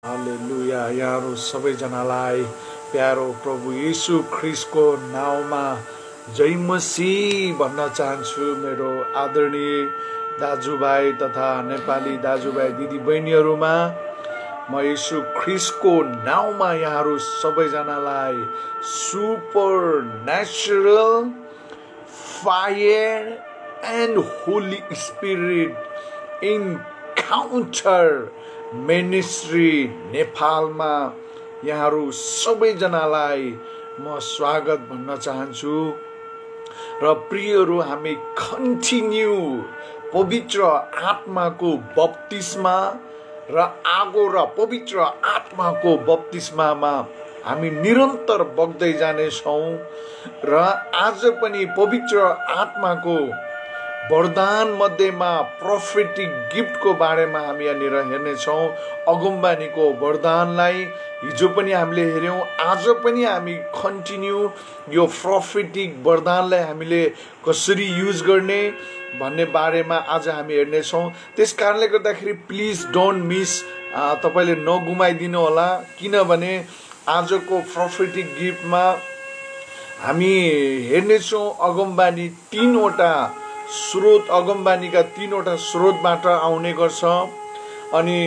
हालेलुया। यहाँहरू सबैजनालाई प्यारो प्रभु येशू ख्रिस्टको नाउँमा जय मसीह भन्न चाहन्छु। मेरो आदरणीय दाजुभाइ तथा नेपाली दाजुभाइ दिदीबहिनीहरूमा म येशू ख्रिस्टको नाउँमा यहाँहरू सबैजनालाई super natural fire and Holi spirit encounter ministry नेपालमा यहाँहरू सबैजनालाई म स्वागत भन्न चाहन्छु। र प्रियहरू, हामी कन्टिन्यू पवित्र आत्माको बप्तिस्मा र आगो र पवित्र आत्माको बप्तिस्मामा हामी निरन्तर बग्दै जानेछौँ। र आज पनि पवित्र आत्माको वरदान मध्येमा प्रोफेटिक गिफ्टको बारेमा हामी यहाँनिर हेर्नेछौँ। अगमबानीको वरदानलाई हिजो पनि हामीले हेऱ्यौँ, आज पनि हामी कन्टिन्यू यो प्रोफेटिक वरदानलाई हामीले कसरी युज गर्ने भन्ने बारेमा आज हामी हेर्नेछौँ। त्यस कारणले गर्दाखेरि प्लिज डोन्ट मिस, तपाईँले नगुमाइदिनु होला, किनभने आजको प्रोफेटिक गिफ्टमा हामी हेर्नेछौँ अगमबानी तीनवटा स्रोत, अगमबानीका तीनवटा स्रोतबाट आउने गर्छ। अनि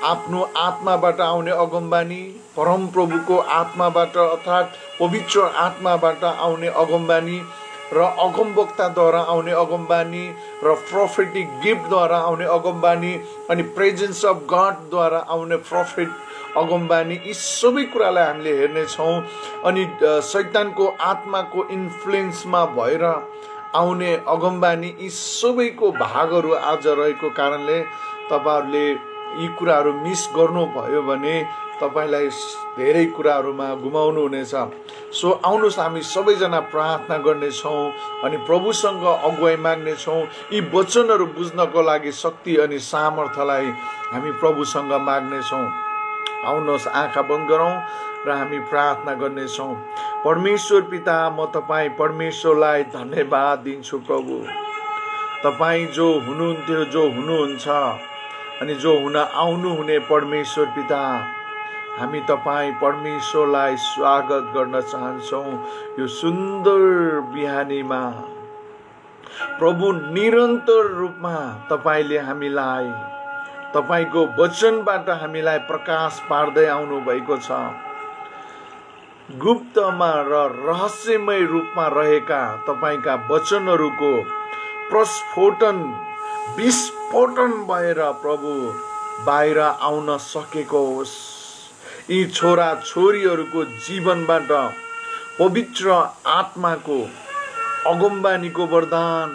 आफ्नो आत्माबाट आउने अगमबानी, परमप्रभुको आत्माबाट अर्थात् पवित्र आत्माबाट आउने अगमबानी, र अगमवक्ताद्वारा आउने अगमबानी, र प्रोफेटिक गिफ्टद्वारा आउने अगमबानी, अनि प्रेजेन्स अफ गडद्वारा आउने प्रोफेट अगमबानी। यी सबै कुरालाई हामीले हेर्नेछौँ। अनि शैतानको आत्माको इन्फ्लुएन्समा भएर आउने अगमबानी, यी सबैको भागहरू आज रहेको कारणले तपाईँहरूले यी कुराहरू मिस गर्नुभयो भने तपाईँलाई धेरै कुराहरूमा गुमाउनु हुनेछ। सो आउनुहोस् हामी सबैजना प्रार्थना गर्नेछौँ अनि प्रभुसँग अगुवाई माग्नेछौँ। यी वचनहरू बुझ्नको लागि शक्ति अनि सामर्थ्यलाई हामी प्रभुसँग माग्नेछौँ। आउनुहोस्, आँखा बन्द गरौँ र हामी प्रार्थना गर्नेछौँ। परमेश्वर पिता, म तपाईँ परमेश्वरलाई धन्यवाद दिन्छु। प्रभु, तपाईँ जो हुनुहुन्थ्यो, जो हुनुहुन्छ अनि जो हुन आउनुहुने परमेश्वर पिता, हामी तपाईँ परमेश्वरलाई स्वागत गर्न चाहन्छौँ यो सुन्दर बिहानीमा। प्रभु, निरन्तर रूपमा तपाईँले हामीलाई तपाईँको वचनबाट हामीलाई प्रकाश पार्दै आउनु भएको छ। गुप्तमा र रहस्यमय रूपमा रहेका तपाईँका वचनहरूको प्रस्फोटन, विस्फोटन भएर प्रभु बाहिर आउन सकेको होस्। यी छोरा छोरीहरूको जीवनबाट पवित्र आत्माको अगमबानीको वरदान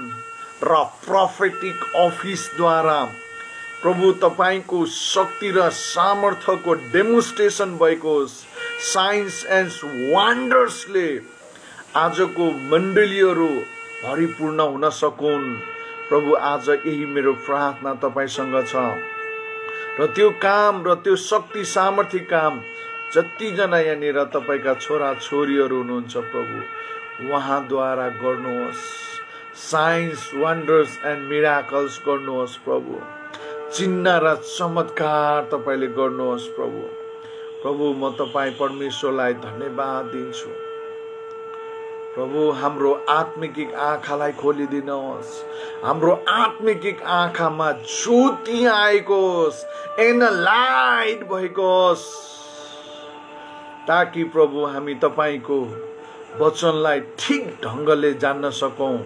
र प्रोफेटिक अफिसद्वारा प्रभु तपाईँको शक्ति र सामर्थ्यको डेमोन्स्ट्रेसन भएको होस्। साइन्स एन्ड वन्डर्सले आजको मण्डलीहरू भरिपूर्ण हुन सकुन्। प्रभु, आज यही मेरो प्रार्थना तपाईँसँग छ। र त्यो काम र त्यो शक्ति सामर्थ्य काम जतिजना यहाँनिर तपाईँका छोरा छोरीहरू हुनुहुन्छ प्रभु, उहाँद्वारा गर्नुहोस्। साइन्स, वन्डर्स एन्ड मिराकल्स गर्नुहोस् प्रभु। चिन्ह र चमत्कार तपाईँले गर्नुहोस् प्रभु। प्रभु, म तपाईँ परमेश्वरलाई धन्यवाद दिन्छु। प्रभु, हाम्रो आत्मिक आँखालाई खोलिदिनुहोस्। हाम्रो आत्मिक आँखामा ज्योति आएको होस्, एनलाइट भएको होस्, ताकि प्रभु हामी तपाईँको वचनलाई ठिक ढङ्गले जान्न सकौँ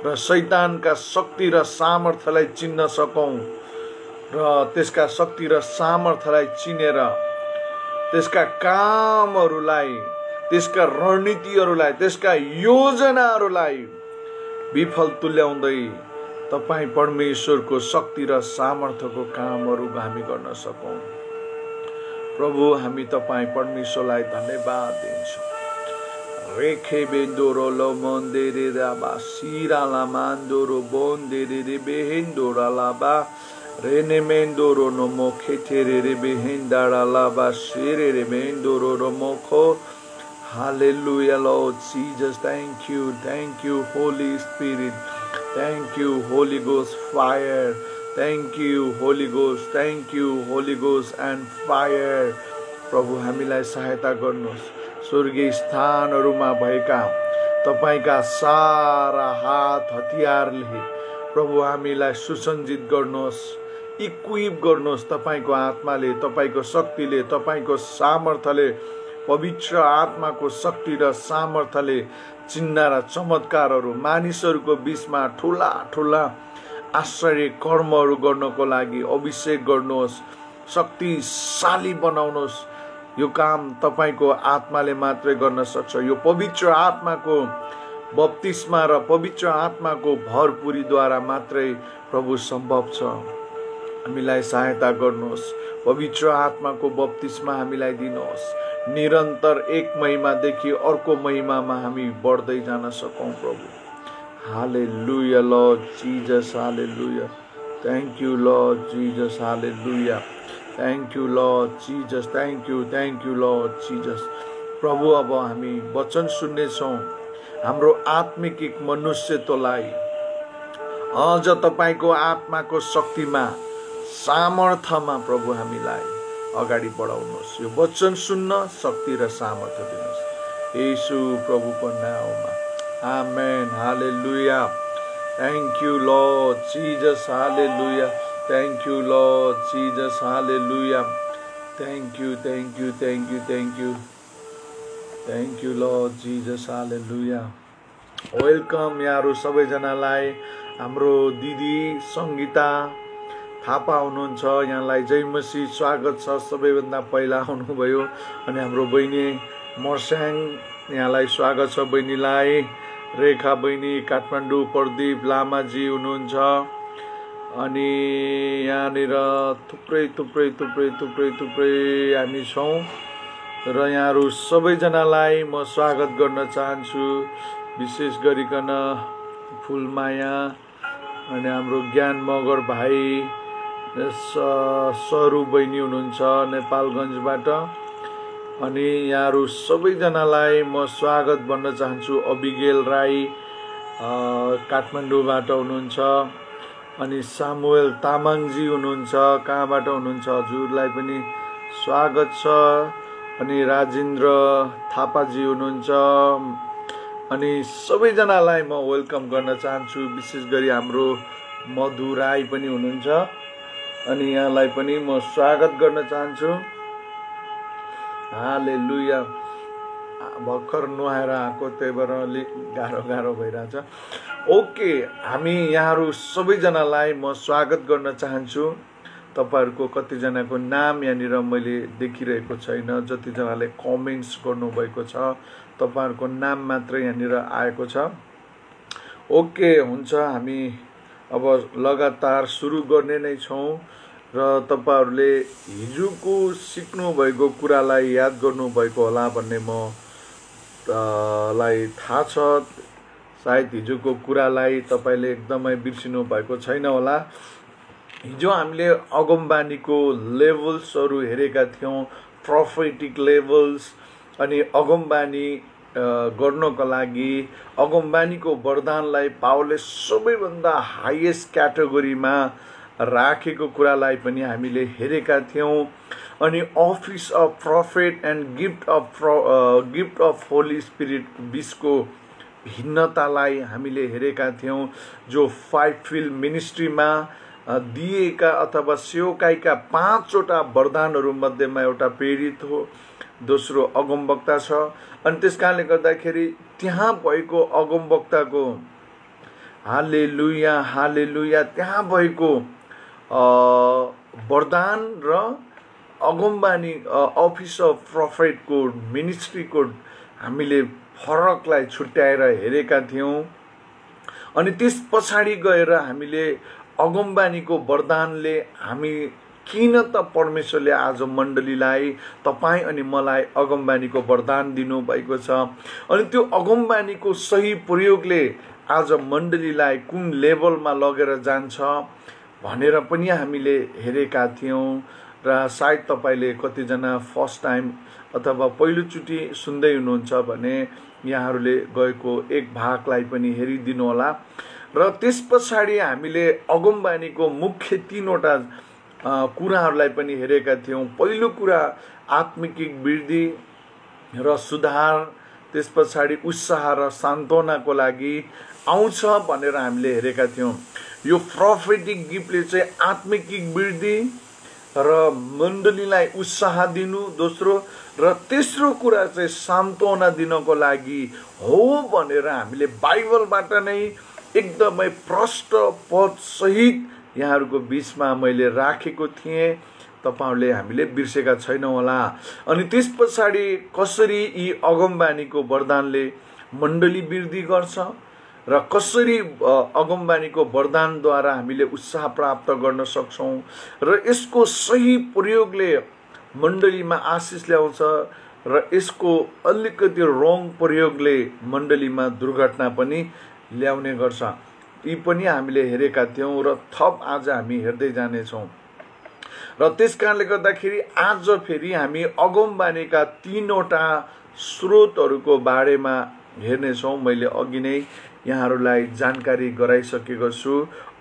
र शैतानका शक्ति र सामर्थ्यलाई चिन्न सकौँ, र त्यसका शक्ति र सामर्थ्यलाई चिनेर त्यसका कामहरूलाई, त्यसका रणनीतिहरूलाई, त्यसका योजनाहरूलाई विफल तुल्याउँदै तपाईँ परमेश्वरको शक्ति र सामर्थ्यको कामहरू हामी गर्न सकौँ। प्रभु, हामी तपाईँ परमेश्वरलाई धन्यवाद दिन्छौँ। रेखे बेन्दोरो लो मन्दिरे राबा सिराला मान्दोरो बोन्दिरे रे बेहेन्दोरा लाबा रेने मेन्दोरो नो मोखे तेरे रे बेहेन्दारा लाबा शेरे रे मेन्दोरो रो मोखो। Hallelujah, Lord Jesus. Thank you, Holy Spirit. Thank you, Holy Ghost fire. Thank you Holi ghost, thank you Holi ghost and fire. प्रभु हामीलाई सहायता गर्नुहोस्। स्वर्गीय स्थानहरूमा भएका तपाईका सारा हात हतियारले प्रभु हामीलाई सुसञ्जित गर्नुहोस्, इक्विप गर्नुहोस्। तपाईको आत्माले, तपाईको शक्तिले, तपाईको सामर्थ्यले, पवित्र आत्माको शक्ति र सामर्थ्यले चिन्ह र चमत्कारहरू मानिसहरूको बीचमा ठुला ठुला आश्चर्य कर्महरू गर्नको लागि अभिषेक गर्नुहोस्, शक्तिशाली बनाउनुहोस्। यो काम तपाईको आत्माले मात्रै गर्न सक्छ। यो पवित्र आत्माको बप्तिस्मा र पवित्र आत्माको भरपुरीद्वारा मात्रै प्रभु सम्भव छ। हामीलाई सहायता गर्नुहोस्। पवित्र आत्माको बप्तिस्मा हामीलाई दिनुहोस्। निरन्तर एक महिमादेखि अर्को महिमामा हामी बढ्दै जान सकौँ प्रभु। Hallelujah Lord Jesus, hallelujah. Thank you Lord Jesus, hallelujah. Thank you Lord Jesus, thank you Lord Jesus. प्रभु अब हामी वचन सुन्नेछौँ। हाम्रो आत्मिक मनुष्यत्वलाई अझ तपाईको आत्माको शक्तिमा, सामर्थ्यमा प्रभु हामीलाई अगाडि बढाउनुहोस्। यो वचन सुन्न शक्ति र सामर्थ्य दिनुहोस् येशू प्रभुको नाममा, amen. Hallelujah. Thank you Lord Jesus, hallelujah. Thank you Lord Jesus, hallelujah. Thank you, thank you, thank you, thank you, thank you Lord Jesus, hallelujah. Welcome यहाँहरू सबैजनालाई। हाम्रो दिदी सङ्गीता थापा हुनुहुन्छ, यहाँलाई जय मसीह, स्वागत छ। सबैभन्दा पहिला आउनुभयो। अनि हाम्रो बहिनी मर्स्याङ, यहाँलाई स्वागत छ बहिनीलाई। रेखा बहिनी काठमाडौँ, प्रदीप लामाजी हुनुहुन्छ। अनि यहाँनिर थुप्रै थुप्रै थुप्रै थुप्रै थुप्रै हामी छौँ र यहाँहरू सबैजनालाई म स्वागत गर्न चाहन्छु। विशेष गरिकन फुलमाया अनि हाम्रो ज्ञान मगर भाइ, सरू बहिनी हुनुहुन्छ नेपालगञ्जबाट। अनि यहाँहरू सबैजनालाई म स्वागत भन्न चाहन्छु। अबिगेल राई काठमाडौँबाट हुनुहुन्छ। अनि सामुएल तामाङजी हुनुहुन्छ, कहाँबाट हुनुहुन्छ हजुरलाई पनि स्वागत छ। अनि राजेन्द्र थापाजी हुनुहुन्छ। अनि सबैजनालाई म वेलकम गर्न चाहन्छु। विशेष गरी हाम्रो मधु राई पनि हुनुहुन्छ। अनि यहाँलाई पनि म स्वागत गर्न चाहन्छु। हालेलुया। भर्खर नुहाएर आएको, त्यही भएर अलिक गाह्रो भइरहेछ। ओके, हामी यहाँहरू सबैजनालाई म स्वागत गर्न चाहन्छु। तपाईँहरूको कतिजनाको नाम यहाँनिर मैले देखिरहेको छैन। जतिजनाले कमेन्ट्स गर्नुभएको छ तपाईँहरूको नाम मात्र यहाँनिर आएको छ। ओके, हुन्छ। हामी अब लगातार सुरु गर्ने नै छौँ र तपाईँहरूले हिजोको सिक्नुभएको कुरालाई याद गर्नुभएको होला भन्ने म लाई थाहा छ। सायद हिजोको कुरालाई तपाईँले एकदमै बिर्सिनु भएको छैन होला। हिजो हामीले अगमबानीको लेभल्सहरू हेरेका थियौँ, प्रोफेटिक लेभल्स। अनि अगमबानी गर्नको लागि अगमबानीको वरदानलाई पावलले सबैभन्दा हाइएस्ट क्याटेगोरीमा राखेको कुरालाई पनि हामीले हेरेका थियौँ। अनि office of prophet and gift of holy spirit बिचको भिन्नतालाई हामीले हेरेका थियौँ, जो 5 फिल्ड मिनिस्ट्रीमा दिएका अथवा सेवकाईका 5वटा वरदानहरू मध्येमा एउटा प्रेरित हो, दोस्रो अगमवक्ता छ। अनि त्यस कारणले गर्दाखेरि त्यहाँ भएको अगमवक्ताको, हालेलुया हालेलुया, त्यहाँ भएको वरदान र अगमबानी अफिस अफ प्रोफेटको मिनिस्ट्रीको हामीले फरकलाई छुट्याएर हेरेका थियौँ। अनि त्यस पछाडि गएर हामीले अगमबानीको वरदानले हामी किन त परमेश्वरले आज मण्डलीलाई, तपाईँ अनि मलाई अगमबानीको वरदान दिनुभएको छ। अनि त्यो अगमबानीको सही प्रयोगले आज मण्डलीलाई कुन लेभलमा लगेर जान्छ भनेर पनि हामीले हेरेका थियौँ। र सायद तपाईँले कतिजना फर्स्ट टाइम अथवा पहिलोचोटि सुन्दै हुनुहुन्छ भने यहाँहरूले गएको एक भागलाई पनि हेरिदिनु होला। र त्यस पछाडि हामीले अगमबानीको मुख्य 3वटा कुराहरूलाई पनि हेरेका थियौँ। पहिलो कुरा आत्मिक वृद्धि र सुधार, त्यस पछाडि उत्साह र सान्त्वनाको लागि आउँछ भनेर हामीले हेरेका थियौँ। यो प्रोफेटिक गिफ्टले चाहिँ आत्मिक वृद्धि र मण्डलीलाई उत्साह दिनु दोस्रो, र तेस्रो कुरा चाहिँ सान्त्वना दिनको लागि हो भनेर हामीले बाइबलबाट नै एकदमै प्रष्ट पद सहित यहाँहरूको बीचमा मैले राखेको थिएँ। तपाईहरुले हामीले बिर्सेका छैनौँ होला। अनि त्यस पछाडि कसरी यी अगमबानीको वरदानले मण्डली वृद्धि गर्छ र कसरी अगमबानीको वरदानद्वारा हामीले उत्साह प्राप्त गर्न सक्छौँ र यसको सही प्रयोगले मण्डलीमा आशिष ल्याउँछ र यसको अलिकति रङ प्रयोगले मण्डलीमा दुर्घटना पनि ल्याउने गर्छ। यी पनि हामीले हेरेका थियौँ र थप आज हामी हेर्दै जानेछौँ। र त्यस कारणले गर्दाखेरि आज फेरि हामी अगमबानीका 3वटा स्रोतहरूको बारेमा हेर्नेछौँ। मैले अघि नै यहाँहरूलाई जानकारी गराइसकेको छु।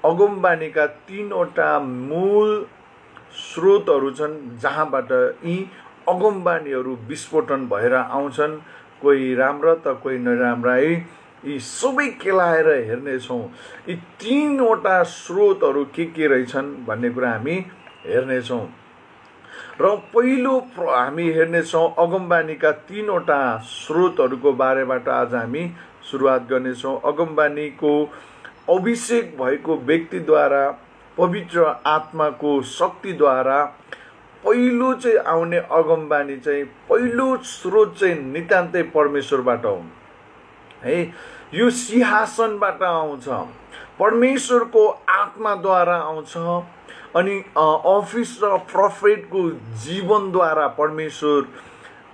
अगमबानीका 3वटा मूल स्रोतहरू छन् जहाँबाट यी अगमबानीहरू विस्फोटन भएर आउँछन्। कोही राम्रा त कोही नराम्रा है। यी सबै केलाएर हेर्नेछौँ। यी 3वटा स्रोतहरू के रहेछन् भन्ने कुरा हामी हेर्नेछौँ। र पहिलो हामी हेर्नेछौँ अगमबानीका 3वटा स्रोतहरूको बारेबाट आज हामी सुरुवात गर्नेछौँ। अगमबानीको अभिषेक भएको व्यक्तिद्वारा पवित्र आत्माको शक्तिद्वारा पहिलो चाहिँ आउने अगमबानी चाहिँ पहिलो स्रोत चाहिँ नितान्तै परमेश्वरबाट हो है। यो सिंहासनबाट आउँछ, परमेश्वरको आत्माद्वारा आउँछ। अनि अफिस र प्रोफेटको जीवनद्वारा परमेश्वर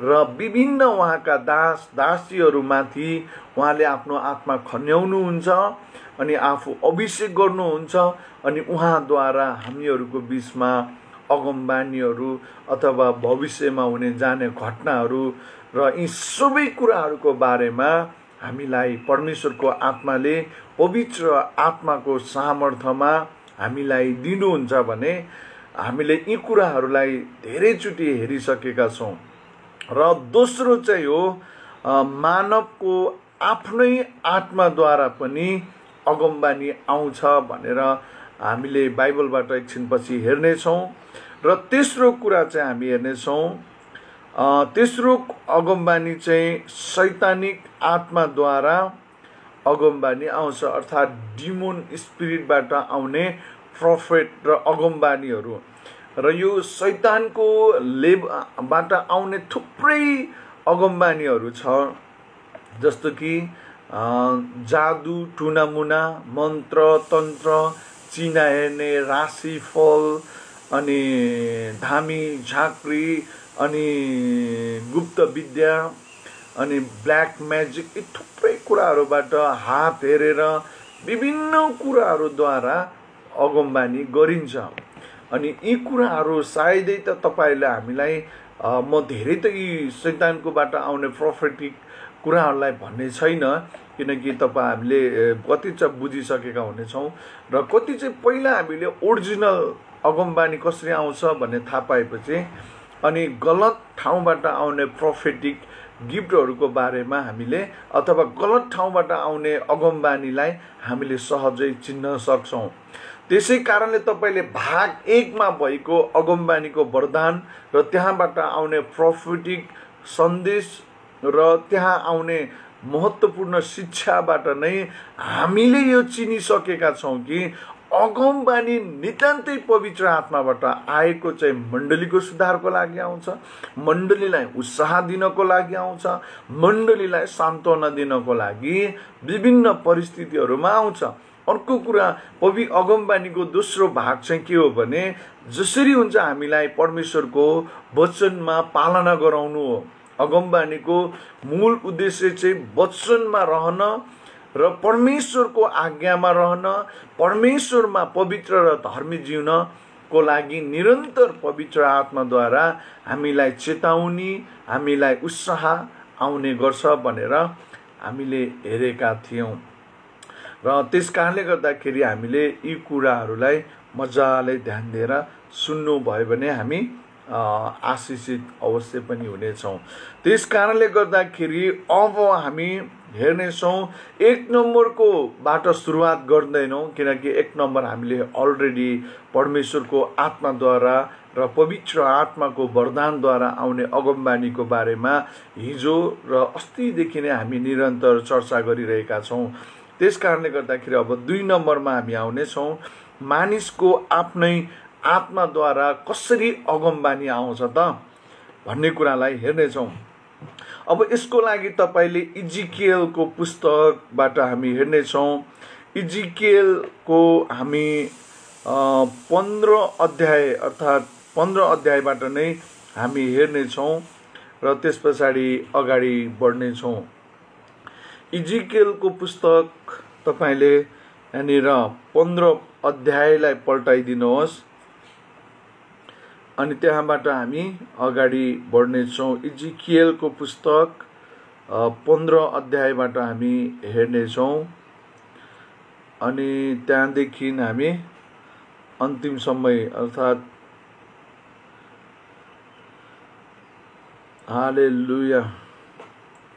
र विभिन्न उहाँका दास दासीहरूमाथि उहाँले आफ्नो आत्मा खन्याउनुहुन्छ अनि आफू अभिषेक गर्नुहुन्छ। अनि उहाँद्वारा हामीहरूको बीचमा अगमबानीहरू अथवा भविष्यमा हुने जाने घटनाहरू र यी सबै कुराहरूको बारेमा हामीलाई परमेश्वरको आत्माले पवित्र आत्माको सामर्थ्यमा हामीलाई दिनुहुन्छ भने हामीले यी कुराहरूलाई धेरैचोटि हेरिसकेका छौँ। र दोस्रो चाहिँ हो मानवको आफ्नै आत्माद्वारा पनि अगमबानी आउँछ भनेर हामीले बाइबलबाट एकछिनपछि हेर्नेछौँ। र तेस्रो कुरा चाहिँ हामी हेर्नेछौँ, तेस्रो अगमबानी चाहिँ शैतानिक आत्माद्वारा अगमबानी आउँछ, अर्थात् डिमोन स्पिरिटबाट आउने प्रोफेट र अगमबानीहरू। र यो शैतानको लेबबाट आउने थुप्रै अगमबानीहरू छ, जस्तो कि जादु, टुनामुना, मन्त्र तन्त्र, चिना हेर्ने, राशिफल, अनि धामी झाँक्री, अनि गुप्त विद्या, अनि ब्ल्याक म्याजिक, यी थुप्रै कुराहरूबाट हात हेरेर विभिन्न कुराहरूद्वारा अगमबानी गरिन्छ। अनि यी कुराहरू सायदै त तपाईहरुले हामीलाई म धेरै त यी शैतानकोबाट आउने प्रोफेटिक कुराहरूलाई भन्ने छैन, किनकि हामीले कति चाहिँ बुझिसकेका हुनेछौँ र कति चाहिँ पहिला हामीले ओरिजिनल अगमबानी कसरी आउँछ भन्ने थाहा पाएपछि अनि गलत ठाउँबाट आउने प्रोफेटिक गिफ्टहरूको बारेमा हामीले अथवा गलत ठाउँबाट आउने अगमबानीलाई हामीले सहजै चिन्न सक्छौँ। त्यसै कारणले तपाईले भाग 1 मा भएको अगमबानीको वरदान र त्यहाँबाट आउने प्रोफेटिक सन्देश र त्यहाँ आउने महत्त्वपूर्ण शिक्षाबाट नै हामीले यो चिनिसकेका छौँ कि अगमबानी नितान्तै पवित्र आत्माबाट आएको चाहिँ मण्डलीको सुधारको लागि आउँछ, मण्डलीलाई उत्साह दिनको लागि आउँछ, मण्डलीलाई सान्त्वना दिनको लागि विभिन्न परिस्थितिहरूमा आउँछ। अर्को कुरा अगमबानीको दोस्रो भाग चाहिँ के हो भने जसरी हुन्छ हामीलाई परमेश्वरको वचनमा पालना गराउनु हो। अगमबानीको मूल उद्देश्य चाहिँ वचनमा रहन र परमेश्वरको आज्ञामा रहन, परमेश्वरमा पवित्र र धर्मी जिउनको लागि निरन्तर पवित्र आत्माद्वारा हामीलाई चेतावनी, हामीलाई उत्साह आउने गर्छ भनेर हामीले हेरेका थियौँ। र त्यस कारणले गर्दाखेरि हामीले यी कुराहरूलाई मजाले ध्यान दिएर सुन्नुभयो भने हामी आशिषित अवश्य पनि हुनेछौँ। त्यस कारणले गर्दाखेरि अब हामी हेर्नेछौँ 1 नम्बरको बाट सुरुवात गर्दैनौँ, किनकि 1 नम्बर हामीले अलरेडी परमेश्वरको आत्माद्वारा र पवित्र आत्माको वरदानद्वारा आउने अगमबानीको बारेमा हिजो र अस्तिदेखि नै हामी निरन्तर चर्चा गरिरहेका छौँ। त्यस कारणले गर्दाखेरि अब 2 नम्बरमा हामी आउनेछौँ। मानिसको आफ्नै आत्माद्वारा कसरी अगमबानी आउँछ त भन्ने कुरालाई हेर्नेछौँ। अब यसको लागि तपाईँले इजिकियलको पुस्तकबाट हामी हेर्नेछौँ। इजिकियलको हामी 15 अध्याय अर्थात् 15 अध्यायबाट नै हामी हेर्नेछौँ र त्यस पछाडि अगाडि बढ्नेछौँ। इजिकियलको पुस्तक तपाईँले यहाँनिर 15 अध्यायलाई पल्टाइदिनुहोस् अनि त्यहाँबाट हामी अगाडि बढ्नेछौँ। इजिकियलको पुस्तक 15 अध्यायबाट हामी हेर्नेछौँ अनि त्यहाँदेखि हामी अन्तिमसम्म अर्थात् हालेलुया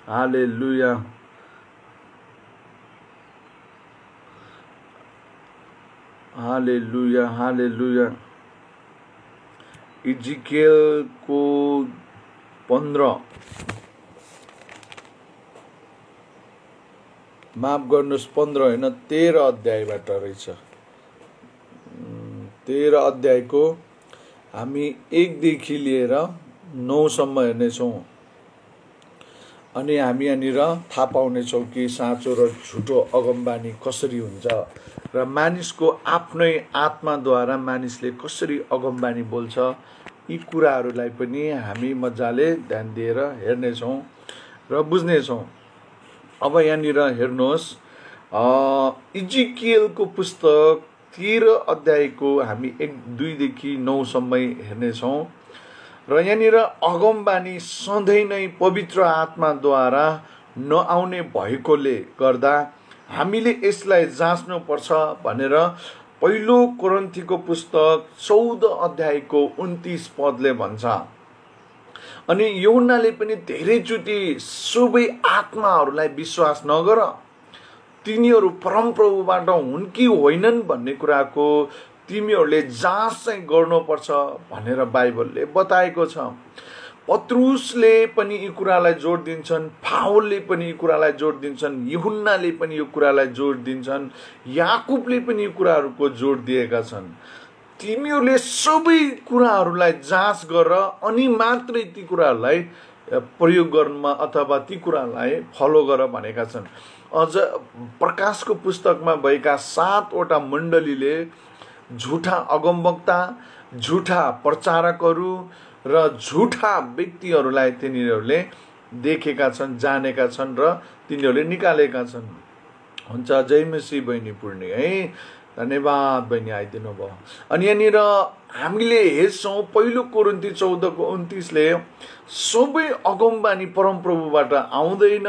हालेलुया हालेलुया हालेलुया। इजिकियलको 15 माफ गर्नुहोस् 15 होइन 13 अध्यायबाट रहेछ। 13 अध्यायको हामी 1 देखि लिएर 9 सम्म हेर्नेछौँ अनि हामी यहाँनिर थाहा पाउनेछौँ कि साँचो र झुटो अगमबानी कसरी हुन्छ र मानिसको आफ्नै आत्माद्वारा मानिसले कसरी अगमबानी बोल्छ, यी कुराहरूलाई पनि हामी मजाले ध्यान दिएर हेर्नेछौँ र बुझ्नेछौँ। अब यहाँनिर हेर्नुहोस्, इजिकियलको पुस्तक 13 अध्यायको हामी 1-2 देखि 9 सम्म हेर्नेछौँ र यहाँनिर अगमबानी सधैँ नै पवित्र आत्माद्वारा नआउने भएकोले गर्दा हामीले यसलाई जाँच्नुपर्छ भनेर 1 कोरिन्थीको पुस्तक 14 अध्यायको 29 पदले भन्छ। अनि यूहन्नाले पनि धेरैचोटि सबै आत्माहरूलाई विश्वास नगर, तिनीहरू परमप्रभुबाट हुन् कि होइनन् भन्ने कुराको तिमीहरूले जाँच चाहिँ गर्नुपर्छ भनेर बाइबलले बताएको छ। पत्रुसले पनि यी कुरालाई जोड दिन्छन्, पावलले पनि यी कुरालाई जोड दिन्छन्, यूहन्नाले पनि यो कुरालाई जोड दिन्छन्, याकुबले पनि यी कुराहरूको जोड दिएका छन्। तिमीहरूले सबै कुराहरूलाई जाँच गर अनि मात्रै ती कुराहरूलाई प्रयोग गर्नमा अथवा ती कुरालाई फलो गर भनेका छन्। अझ प्रकाशको पुस्तकमा भएका 7वटा मण्डलीले झुठा अगमवक्ता, झुठा प्रचारकहरू र झुठा व्यक्तिहरूलाई तिनीहरूले देखेका छन्, जानेका छन् र तिनीहरूले निकालेका छन्। हुन्छ, जय मसीह बहिनी पूर्णी है, धन्यवाद बहिनी आइदिनु भयो। अनि यहाँनिर हामीले हेर्छौँ 1 कोरिन्थी 14:29ले सबै अगमबानी परमप्रभुबाट आउँदैन,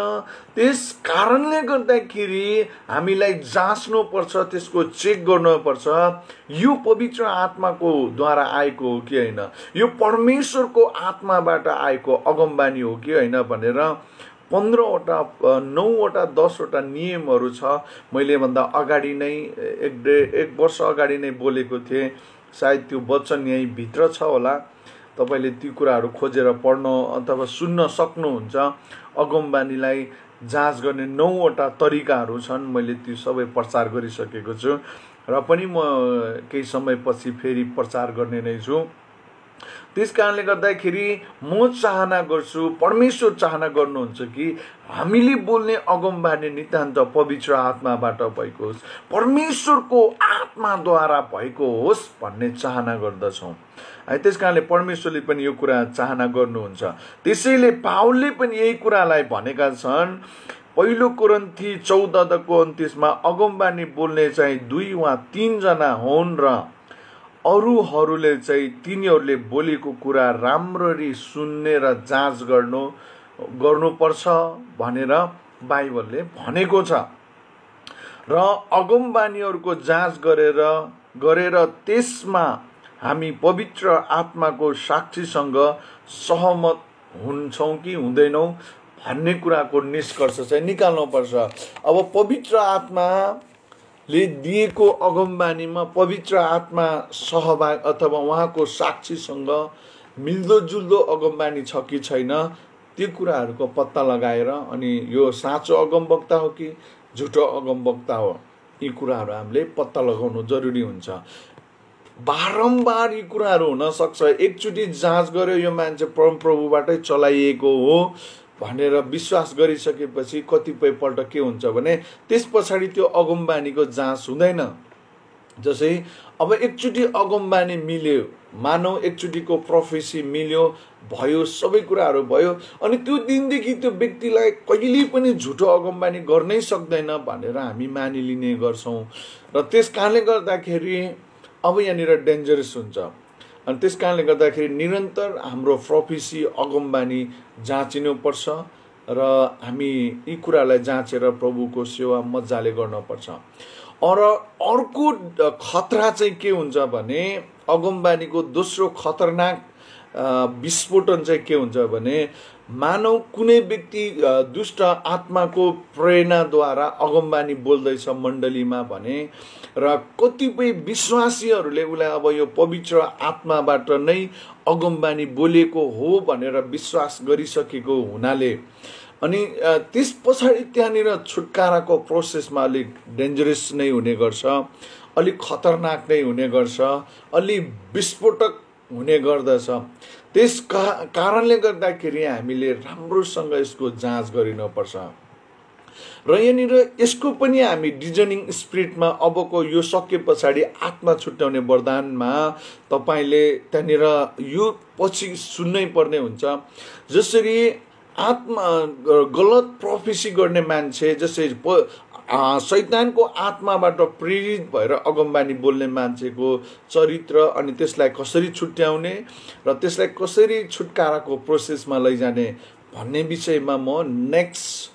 त्यस कारणले गर्दाखेरि हामीलाई जाँच्नुपर्छ, त्यसको चेक गर्नुपर्छ यो पवित्र आत्माको द्वारा आएको हो कि होइन, यो परमेश्वरको आत्माबाट आएको अगमबानी हो कि होइन भनेर 15वटा 9वटा 10वटा नियमहरू छ। मैले भन्दा अगाडि नै 1 वर्ष अगाडि नै बोलेको थिएँ, सायद त्यो वचन यहीँ भित्र छ होला, तपाईँले ती कुराहरू खोजेर पढ्न अथवा सुन्न सक्नुहुन्छ। अगमबानीलाई जाँच गर्ने 9वटा तरिकाहरू छन्, मैले ती सबै प्रचार गरिसकेको छु र पनि म केही समयपछि फेरि प्रचार गर्ने नै छु। त्यस कारणले गर्दाखेरि म चाहना गर्छु, परमेश्वर चाहना गर्नुहुन्छ कि हामीले बोल्ने अगमबानी नितान्त पवित्र आत्माबाट भएको होस्, परमेश्वरको आत्माद्वारा भएको होस् भन्ने चाहना गर्दछौँ। त्यस कारणले परमेश्वरले पनि यो कुरा चाहना गर्नुहुन्छ। त्यसैले पावलले पनि यही कुरालाई भनेका छन्। 1 कोरिन्थी 14:29मा अगमबानी बोल्ने चाहिँ 2 वा 3 जना हुन् र अरूहरूले चाहिँ तिनीहरूले बोलेको कुरा राम्ररी सुन्ने र जाँच गर्नुपर्छ भनेर बाइबलले भनेको छ। र अगमबानीहरूको जाँच गरेर त्यसमा हामी पवित्र आत्माको साक्षीसँग सहमत हुन्छौँ कि हुँदैनौँ भन्ने कुराको निष्कर्ष चाहिँ निकाल्नुपर्छ। अब पवित्र आत्माले दिएको अगमबानीमा पवित्र आत्मा सहभाग अथवा उहाँको साक्षीसँग मिल्दोजुल्दो अगमबानी छ कि छैन, त्यो कुराहरूको पत्ता लगाएर अनि यो साँचो अगमवक्ता हो कि झुटो अगमवक्ता हो, यी कुराहरू हामीले पत्ता लगाउनु जरुरी हुन्छ। बारम्बार यी कुराहरू हुन सक्छ। एकचोटि जाँच गर्यो यो मान्छे परमप्रभुबाटै चलाइएको हो भनेर विश्वास गरिसकेपछि कतिपय पल्ट के हुन्छ भने त्यस पछाडि त्यो अगमबानीको जाँच हुँदैन। जसै अब एकचोटि अगमबानी मिल्यो, मानौ एकचोटिको प्रोफेसी मिल्यो, भयो, सबै कुराहरू भयो, अनि त्यो दिनदेखि त्यो व्यक्तिलाई कहिल्यै पनि झुटो अगमबानी गर्नै सक्दैन भनेर हामी मानिलिने गर्छौँ। र त्यस कारणले गर्दाखेरि अब यहाँनिर डेन्जरस हुन्छ। अनि त्यस कारणले गर्दाखेरि निरन्तर हाम्रो प्रोफेसी अगमबानी जाँचिनुपर्छ र हामी यी कुरालाई जाँचेर प्रभुको सेवा मजाले गर्नुपर्छ। अर्को खतरा चाहिँ के हुन्छ भने अगमबानीको दोस्रो खतरनाक विस्फोटन चाहिँ के हुन्छ भने मानव कुनै व्यक्ति दुष्ट आत्माको प्रेरणाद्वारा अगमबानी बोल्दैछ मण्डलीमा भने र कतिपय विश्वासीहरूले उसलाई अब यो पवित्र आत्माबाट नै अगमबानी बोलेको हो भनेर विश्वास गरिसकेको हुनाले अनि त्यस पछाडि त्यहाँनिर छुटकाराको प्रोसेसमा अलिक डेन्जरस नै हुने गर्छ, अलिक खतरनाक नै हुने गर्छ, अलिक विस्फोटक हुने गर्दछ। त्यस कारणले गर्दाखेरि हामीले राम्रोसँग यसको जाँच गरिनुपर्छ। र यहाँनिर यसको पनि हामी डिजनिङ स्पिरिटमा अबको यो सके पछाडि आत्मा छुट्याउने वरदानमा तपाईँले त्यहाँनिर यो पछि सुन्नै पर्ने हुन्छ। जसरी आत्मा गलत प्रोफेसी गर्ने मान्छे, जसरी शैतानको आत्माबाट प्रेरित भएर अगमबानी बोल्ने मान्छेको चरित्र अनि त्यसलाई कसरी छुट्याउने र त्यसलाई कसरी छुटकाराको प्रोसेसमा लैजाने भन्ने विषयमा म नेक्स्ट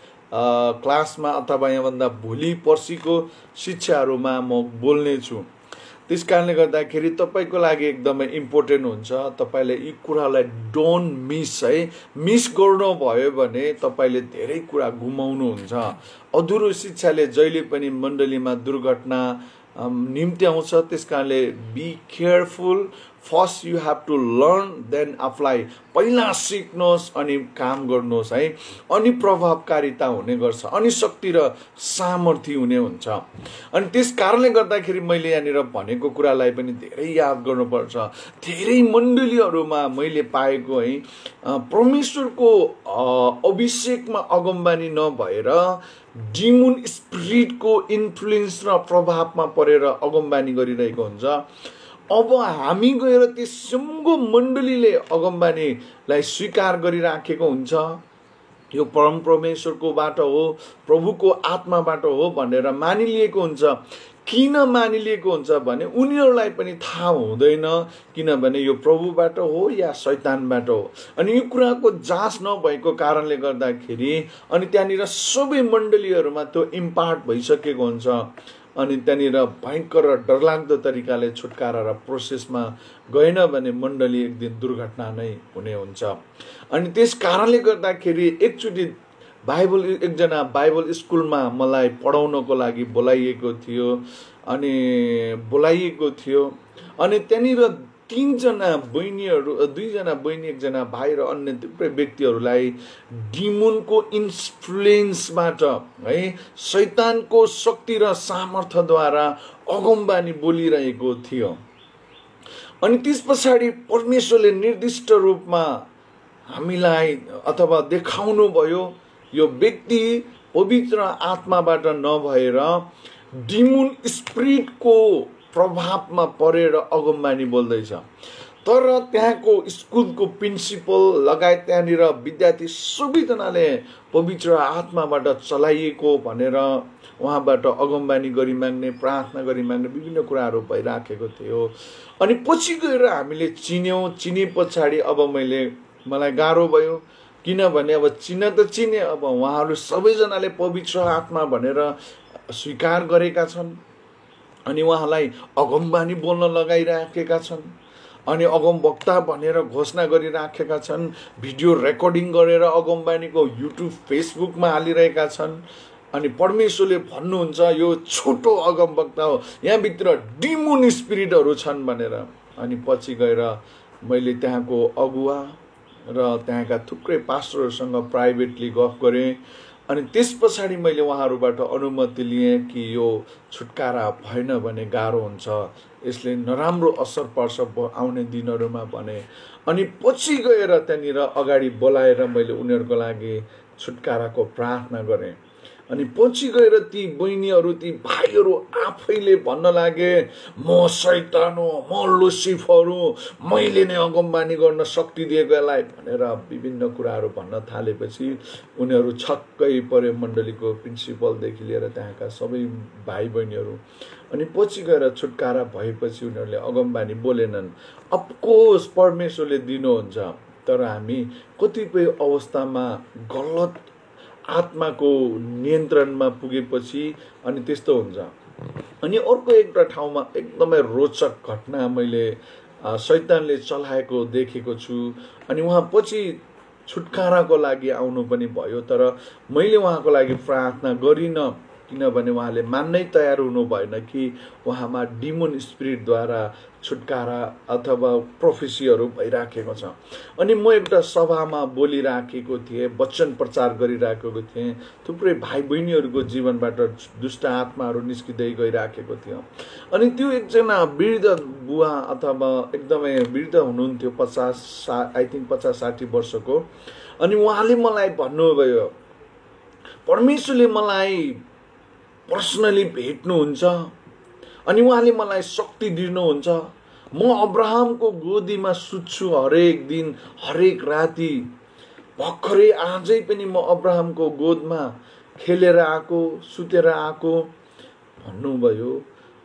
क्लासमा अथवा यहाँभन्दा भोलि पर्सिको शिक्षाहरूमा म बोल्ने छु। त्यस कारणले गर्दाखेरि तपाईँको लागि एकदमै इम्पोर्टेन्ट हुन्छ। तपाईँले यी कुरालाई डोन्ट मिस है, मिस गर्नुभयो भने तपाईँले धेरै कुरा गुमाउनुहुन्छ। अधुरो शिक्षाले जहिले पनि मण्डलीमा दुर्घटना निम्त्याउँछ। त्यस कारणले be careful. First you have to learn then apply. पहिला सिक्नुहोस् अनि काम गर्नुहोस् है, अनि प्रभावकारिता हुने गर्छ, अनि शक्ति र सामर्थ्य हुने हुन्छ। अनि त्यस कारणले गर्दाखेरि मैले यहाँनिर भनेको कुरालाई पनि धेरै याद गर्नुपर्छ। धेरै मण्डलीहरूमा मैले पाएको है परमेश्वरको अभिषेकमा अगमबानी नभएर डिमोन स्पिरिटको इन्फ्लुएन्स र प्रभावमा परेर अगमबानी गरिरहेको हुन्छ। अब हामी गएर त्यो सम्गो मण्डलीले अगमबानीलाई स्वीकार गरिराखेको हुन्छ, यो परम परमेश्वरको बाट हो, प्रभुको आत्माबाट हो भनेर मानिलिएको हुन्छ। किन मानिलिएको हुन्छ भने उनीहरूलाई पनि थाहा हुँदैन किनभने यो प्रभुबाट हो या शैतानबाट हो। अनि यो कुराको जाँच नभएको कारणले गर्दाखेरि अनि त्यहाँनिर सबै मण्डलीहरूमा त्यो इम्पार्ट भइसकेको हुन्छ। अनि त्यहाँनिर भयङ्कर र डरलाग्दो तरिकाले छुटकारा र प्रोसेसमा गएन भने मण्डली एक दिन दुर्घटना नै हुने हुन्छ। अनि त्यस कारणले गर्दाखेरि एकचोटि एकजना बाइबल स्कुलमा मलाई पढाउनको लागि बोलाइएको थियो अनि त्यहाँनिर दुईजना बहिनी एकजना भाइ र अन्य थुप्रै व्यक्तिहरूलाई डिमोनको इन्फ्लुएन्सबाट है शैतानको शक्ति र सामर्थ्यद्वारा अगमबानी बोलिरहेको थियो। अनि त्यस पछाडि परमेश्वरले निर्दिष्ट रूपमा हामीलाई अथवा देखाउनु भयो यो व्यक्ति पवित्र आत्माबाट नभएर डिमोन स्पिरिटको प्रभावमा परेर अगमबानी बोल्दैछ। तर त्यहाँको स्कुलको प्रिन्सिपल लगायत त्यहाँनिर विद्यार्थी सबैजनाले पवित्र आत्माबाट चलाइएको भनेर उहाँबाट अगमबानी गरिमाग्ने, प्रार्थना गरिमाग्ने विभिन्न कुराहरू भइराखेको थियो। अनि पछि गएर हामीले चिने पछाडि अब मलाई गाह्रो भयो। किनभने अब चिन्न त चिने, अब उहाँहरू सबैजनाले पवित्र आत्मा भनेर स्वीकार गरेका छन् अनि उहाँलाई अगमबानी बोल्न लगाइराखेका छन् अनि अगमवक्ता भनेर घोषणा गरिराखेका छन्। भिडियो रेकर्डिङ गरेर अगमबानीको युट्युब फेसबुकमा हालिरहेका छन् अनि परमेश्वरले भन्नुहुन्छ यो छोटो अगमवक्ता हो, यहाँभित्र डिमोन स्पिरिटहरू छन् भनेर। अनि पछि गएर मैले त्यहाँको अगुवा र त्यहाँका थुप्रै पास्टरहरूसँग प्राइभेटली गफ गरेँ अनि त्यस पछाडि मैले उहाँहरूबाट अनुमति लिएँ कि यो छुटकारा भएन भने गाह्रो हुन्छ, यसले नराम्रो असर पर्छ आउने दिनहरूमा भने। अनि पछि गएर त्यहाँनिर अगाडि बोलाएर मैले उनीहरूको लागि छुटकाराको प्रार्थना गरेँ। अनि पछि गएर ती बहिनीहरू ती भाइहरू आफैले भन्न लागे म शैतान हो, म लुसिफर हो, मैले नै अगमबानी गर्न शक्ति दिएकोलाई भनेर विभिन्न कुराहरू भन्न थालेपछि उनीहरू छक्कै परे, मण्डलीको प्रिन्सिपलदेखि लिएर त्यहाँका सबै भाइ बहिनीहरू। अनि पछि गएर छुटकारा भएपछि उनीहरूले अगमबानी बोलेनन्। अफकोर्स परमेश्वरले दिनुहुन्छ, तर हामी कतिपय अवस्थामा गलत आत्माको नियन्त्रणमा पुगेपछि अनि त्यस्तो हुन्छ। अनि अर्को एउटा ठाउँमा एकदमै रोचक घटना मैले शैतानले चलाएको देखेको छु। अनि उहाँ पछि छुटकाराको लागि आउनु पनि भयो, तर मैले उहाँको लागि प्रार्थना गरिनँ किनभने उहाँले मान्नै तयार हुनु भएन कि उहाँमा डिमोन स्पिरिटद्वारा छुटकारा अथवा प्रोफेसीहरू भइराखेको छ। अनि म एउटा सभामा बोलिराखेको थिएँ, वचन प्रचार गरिराखेको थिएँ, थुप्रै भाइ बहिनीहरूको जीवनबाट दुष्ट आत्माहरू निस्किँदै गइराखेको थियो। अनि त्यो एकजना वृद्ध बुवा अथवा एकदमै वृद्ध हुनुहुन्थ्यो, 50-60 वर्षको। अनि उहाँले मलाई भन्नुभयो परमेश्वरले मलाई पर्सनली भेट्नुहुन्छ अनि उहाँले मलाई शक्ति दिनुहुन्छ। म अब्राहमको गोदीमा सुत्छु हरेक दिन हरेक राति। भर्खरै आजै पनि म अब्राहमको गोदमा खेलेर आएको, सुतेर आएको भन्नुभयो।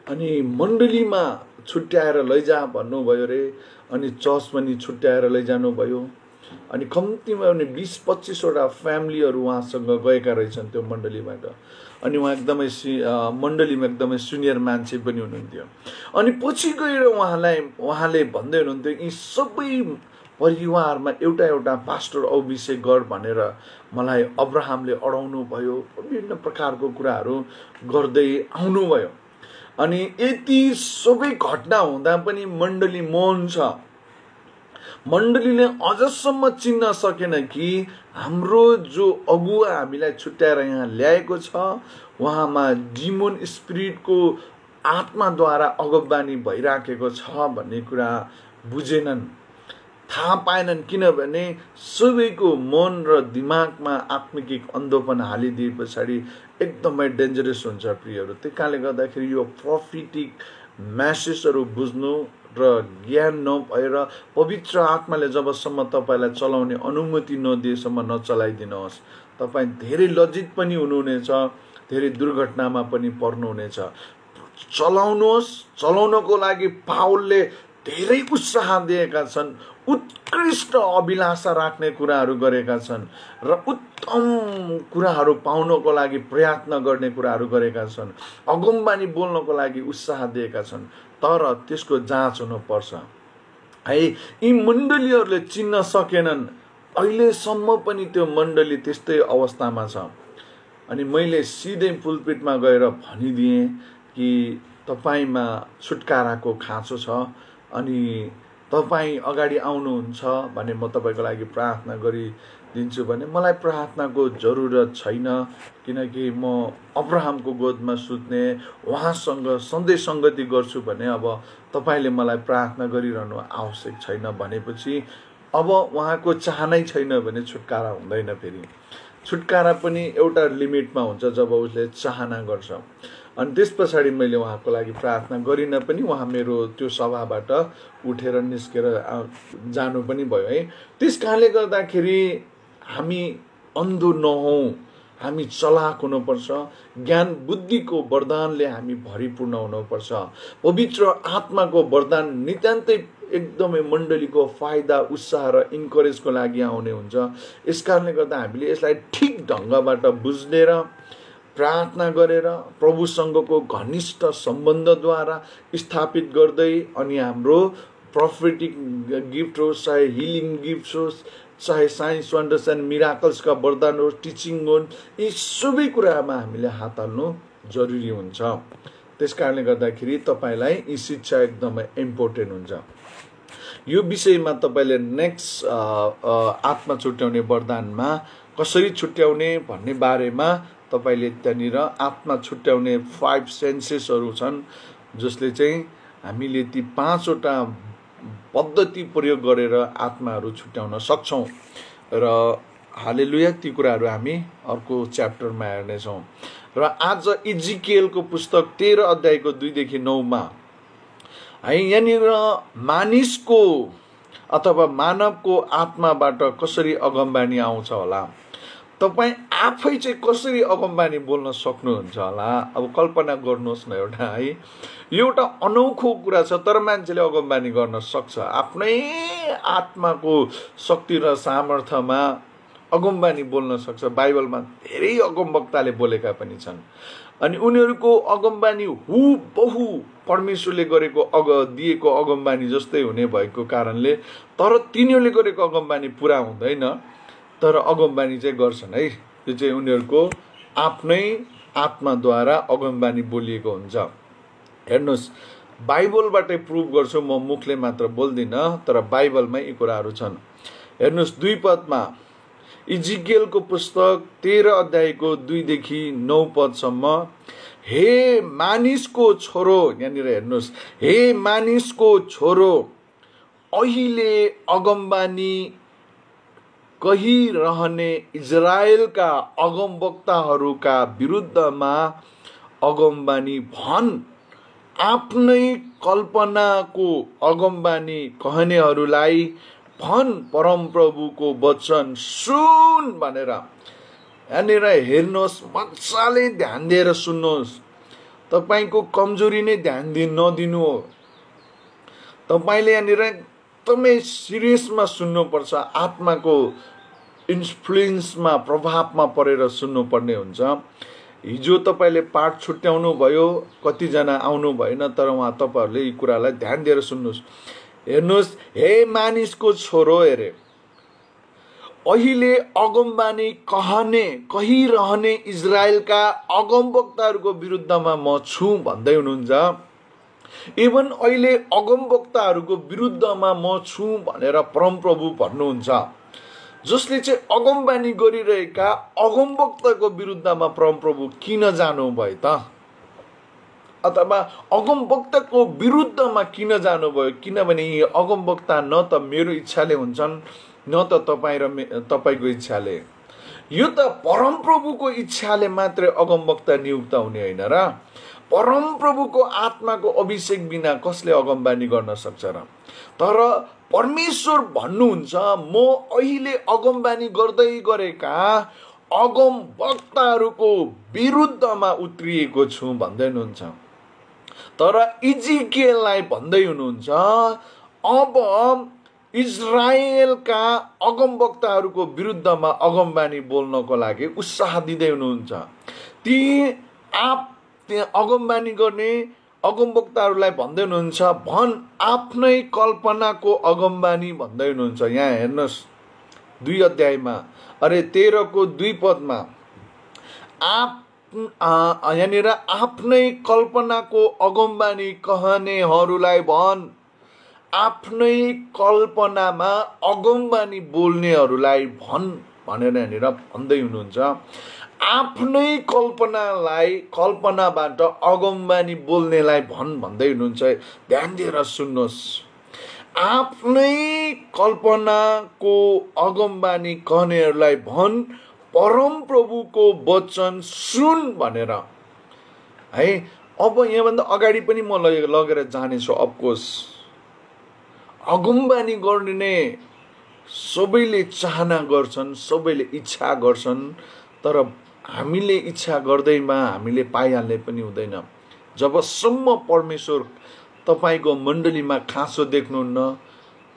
अनि मण्डलीमा छुट्याएर लैजा भन्नुभयो रे, अनि चर्च पनि छुट्याएर लैजानु भयो। अनि कम्तीमा पनि 20-25 वटा फ्यामिलीहरू उहाँसँग गएका रहेछन् त्यो मण्डलीबाट। अनि उहाँ एकदमै मण्डलीमा एकदमै सिनियर मान्छे पनि हुनुहुन्थ्यो। अनि पछि गएर उहाँले भन्दै हुनुहुन्थ्यो यी सबै परिवारमा एउटा एउटा पास्टर अभिषेक गर भनेर मलाई अब्राहमले अडाउनु भयो, विभिन्न प्रकारको कुराहरू गर्दै आउनुभयो। अनि यति सबै घटना हुँदा पनि मण्डली मौन छ। मण्डलीले अझसम्म चिन्न सकेन कि हाम्रो जो अगुवा हामीलाई छुट्याएर यहाँ ल्याएको छ उहाँमा डिमोन स्पिरिटको आत्माद्वारा अगमबानी भइराखेको छ भन्ने कुरा बुझेनन्, थाहा पाएनन्। किनभने सबैको मन र दिमागमा आत्मिक अन्धोपन हालिदिए पछाडि एकदमै डेन्जरस हुन्छ प्रियहरू। त्यही कारणले गर्दाखेरि यो प्रोफिटिक म्यासेजहरू बुझ्नु र ज्ञान नभएर पवित्र आत्माले जबसम्म तपाईँलाई चलाउने अनुमति नदिएसम्म नचलाइदिनुहोस्। तपाईँ धेरै लज्जित पनि हुनुहुनेछ, धेरै दुर्घटनामा पनि पर्नुहुनेछ। चलाउनुहोस्। चलाउनको लागि पावलले धेरै उत्साह दिएका छन्, उत्कृष्ट अभिलाषा राख्ने कुराहरू गरेका छन् र उत्तम कुराहरू पाउनको लागि प्रयत्न गर्ने कुराहरू गरेका छन्, अगमबानी बोल्नको लागि उत्साह दिएका छन्। तर त्यसको जाँच हुनुपर्छ है। यी मण्डलीहरूले चिन्न सकेनन्, अहिलेसम्म पनि त्यो मण्डली त्यस्तै अवस्थामा छ। अनि मैले सिधै पुलपिटमा गएर भनिदिएँ कि तपाईँमा छुटकाराको खाँचो छ अनि तपाईँ अगाडि आउनुहुन्छ भने म तपाईँको लागि प्रार्थना गरिदिन्छु भने मलाई प्रार्थनाको जरुरत छैन, किनकि म अब्राहमको गोदमा सुत्ने उहाँसँग सधैँ सङ्गति गर्छु भने अब तपाईँले मलाई प्रार्थना गरिरहनु आवश्यक छैन भनेपछि अब उहाँको चाहनै छैन भने छुटकारा हुँदैन। फेरि छुटकारा पनि एउटा लिमिटमा हुन्छ जब उसले चाहना गर्छ। अनि त्यस पछाडि मैले उहाँको लागि प्रार्थना गरिनँ पनि, उहाँ मेरो त्यो सभाबाट उठेर निस्केर जानु पनि भयो है। त्यस कारणले गर्दाखेरि हामी अन्धो नहौँ, हामी चलाक हुनुपर्छ। ज्ञान बुद्धिको वरदानले हामी भरिपूर्ण हुनुपर्छ। पवित्र आत्माको वरदान नितान्तै एकदमै मण्डलीको फाइदा उत्साह र इन्करेजको लागि आउने हुन्छ। यसकारणले गर्दा हामीले यसलाई ठिक ढङ्गबाट बुझेर प्रार्थना गरेर प्रभुसँगको घनिष्ठ सम्बन्धद्वारा स्थापित गर्दै अनि हाम्रो प्रोफेटिक गिफ्ट होस्, चाहे हिलिङ गिफ्ट होस्, चाहे साइन्स वन्डर्स एन्ड मिराकल्सका वरदान होस्, टिचिङ होस्, यी सबै कुरामा हामीले हात हाल्नु जरुरी हुन्छ। त्यस कारणले गर्दाखेरि तपाईँलाई यी शिक्षा एकदमै इम्पोर्टेन्ट हुन्छ। यो विषयमा तपाईँले नेक्स्ट आत्मा छुट्याउने वरदानमा कसरी छुट्याउने भन्ने बारेमा तपाईँले त्यहाँनिर आत्मा छुट्याउने 5 सेन्सेसहरू छन्, जसले चाहिँ हामीले ती 5वटा पद्धति प्रयोग गरेर आत्माहरू छुट्याउन सक्छौँ र हालेलुया ती कुराहरू हामी अर्को च्याप्टरमा हेर्नेछौँ। र आज इजिकियलको पुस्तक 13 अध्यायको 2 देखि 9 मा है यहाँनिर मानिसको अथवा मानवको आत्माबाट कसरी अगमबानी आउँछ होला, तपाईँ आफै चाहिँ कसरी अगमबानी बोल्न सक्नुहुन्छ होला। अब कल्पना गर्नुहोस् न, एउटा है यो एउटा अनौखो कुरा छ, तर मान्छेले अगमबानी गर्न सक्छ। आफ्नै आत्माको शक्ति र सामर्थ्यमा अगमबानी बोल्न सक्छ। बाइबलमा धेरै अगमवक्ताले बोलेका पनि छन् अनि उनीहरूको अगमबानी हुबहु परमेश्वरले गरेको दिएको अगमबानी जस्तै हुने भएको कारणले, तर तिनीहरूले गरेको अगमबानी पुरा हुँदैन, तर अगमबानी चाहिँ गर्छन् है। यो चाहिँ उनीहरूको आफ्नै आत्माद्वारा अगमबानी बोलिएको हुन्छ। हेर्नुहोस्, बाइबलबाटै प्रुभ गर्छु, म मुखले मात्र बोल्दिनँ, तर बाइबलमै यी कुराहरू छन्। हेर्नुहोस् 2 पदमा इजिकियलको पुस्तक 13 अध्यायको 2 देखि 9 पदसम्म, हे मानिसको छोरो, यहाँनिर हेर्नुहोस्, हे मानिसको छोरो, अहिले अगमबानी कहिरहने इजरायलका अगमवक्ताहरूका विरुद्धमा अगमबानी भन्। आफ्नै कल्पनाको अगमबानी कहनेहरूलाई भन्, परमप्रभुको वचन सुन भनेर। यहाँनिर हेर्नुहोस्, मजाले ध्यान दिएर सुन्नुहोस्। तपाईँको कमजोरी नै ध्यान नदिनु हो। तपाईँले यहाँनिर एकदमै सिरियसमा सुन्नुपर्छ, आत्माको इन्फ्लुएन्समा प्रभावमा परेर सुन्नुपर्ने हुन्छ। हिजो तपाईँले पाठ छुट्याउनु भयो, कतिजना आउनु भएन, तर उहाँ तपाईँहरूले यी कुरालाई ध्यान दिएर सुन्नुहोस्। हेर्नुहोस्, हे मानिसको छोरो, हेरे अहिले अगमबानी कहिरहने इजरायलका अगमवक्ताहरूको विरुद्धमा म छु भन्दै हुनुहुन्छ। इभन अहिले अगमवक्ताहरूको विरुद्धमा म छु भनेर परमप्रभु भन्नुहुन्छ, जसले चाहिँ अगमबानी गरिरहेका अगमवक्ताको विरुद्धमा परमप्रभु किन जानुभयो त, अथवा अगमवक्ताको विरुद्धमा किन जानुभयो? किनभने यी अगमवक्ता न त मेरो इच्छाले हुन्छन्, न त तपाईँ र तपाईँको इच्छाले। यो त परमप्रभुको इच्छाले मात्रै अगमवक्ता नियुक्त हुने होइन र। परमप्रभुको आत्माको अभिषेक बिना कसले अगमबानी गर्न सक्छ र? तर परमेश्वर भन्नुहुन्छ, म अहिले अगमबानी गर्दै गरेका अगमवक्ताहरूको विरुद्धमा उत्रिएको छु भन्दै हुनुहुन्छ। तर इजिकियललाई भन्दै हुनुहुन्छ, अब इजरायलका अगमवक्ताहरूको विरुद्धमा अगमबानी बोल्नको लागि उत्साह दिँदै हुनुहुन्छ। ती अगमबानी गर्ने अगमवक्ताहरूलाई भन्दै हुनुहुन्छ, भन् आफ्नै कल्पनाको अगमबानी भन्दै हुनुहुन्छ। यहाँ हेर्नुहोस् 2 अध्यायमा, अरे 13 को 2 पदमा, यहाँनिर आफ्नै कल्पनाको अगमबानी कहनेहरूलाई भन्। आफ्नै कल्पनामा अगमबानी बोल्नेहरूलाई भन् भनेर यहाँनिर भन्दै हुनुहुन्छ। आफ्नै कल्पनाबाट अगमबानी बोल्नेलाई भन् भन्दै हुनुहुन्छ। ध्यान दिएर सुन्नुहोस्, आफ्नै कल्पनाको अगमबानी कहनेहरूलाई भन्, परमप्रभुको वचन सुन भनेर है। अब यहाँभन्दा अगाडि पनि म लगेर जानेछु। अफकोर्स अगमबानी गर्ने सबैले चाहना गर्छन्, सबैले इच्छा गर्छन्, तर हामीले इच्छा गर्दैमा हामीले पाइहाल्ने पनि हुँदैन। जबसम्म परमेश्वर तपाईँको मण्डलीमा खाँचो देख्नुहुन्न,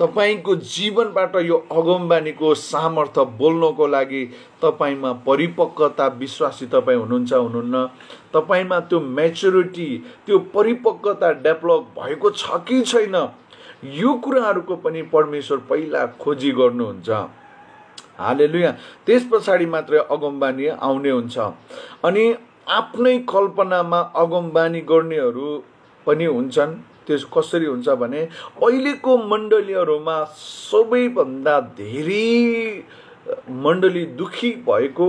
तपाईको जीवनबाट यो अगमबानीको सामर्थ्य बोल्नको लागि तपाईमा परिपक्वता विश्वासी तपाईँ हुनुहुन्छ, तपाईमा त्यो म्याच्युरिटी, त्यो परिपक्वता डेभलप भएको छ कि छैन, यो कुराहरूको पनि परमेश्वर पहिला खोजी गर्नुहुन्छ। हालेलुया। त्यस पछाडि मात्रै अगमबानी आउने हुन्छ। अनि आफ्नै कल्पनामा अगमबानी गर्नेहरू पनि हुन्छन्। त्यस कसरी हुन्छ भने अहिलेको मण्डलीहरूमा सबैभन्दा धेरै मण्डली दुखी भएको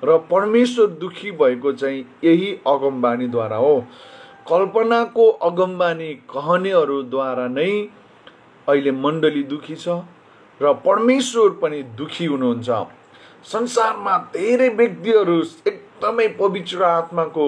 र परमेश्वर दुखी भएको चाहिँ यही अगमबानीद्वारा हो। कल्पनाको अगमबानी कहनेहरूद्वारा नै अहिले मण्डली दुखी छ र परमेश्वर पनि दुखी हुनुहुन्छ। संसारमा धेरै व्यक्तिहरू एकदमै पवित्र आत्माको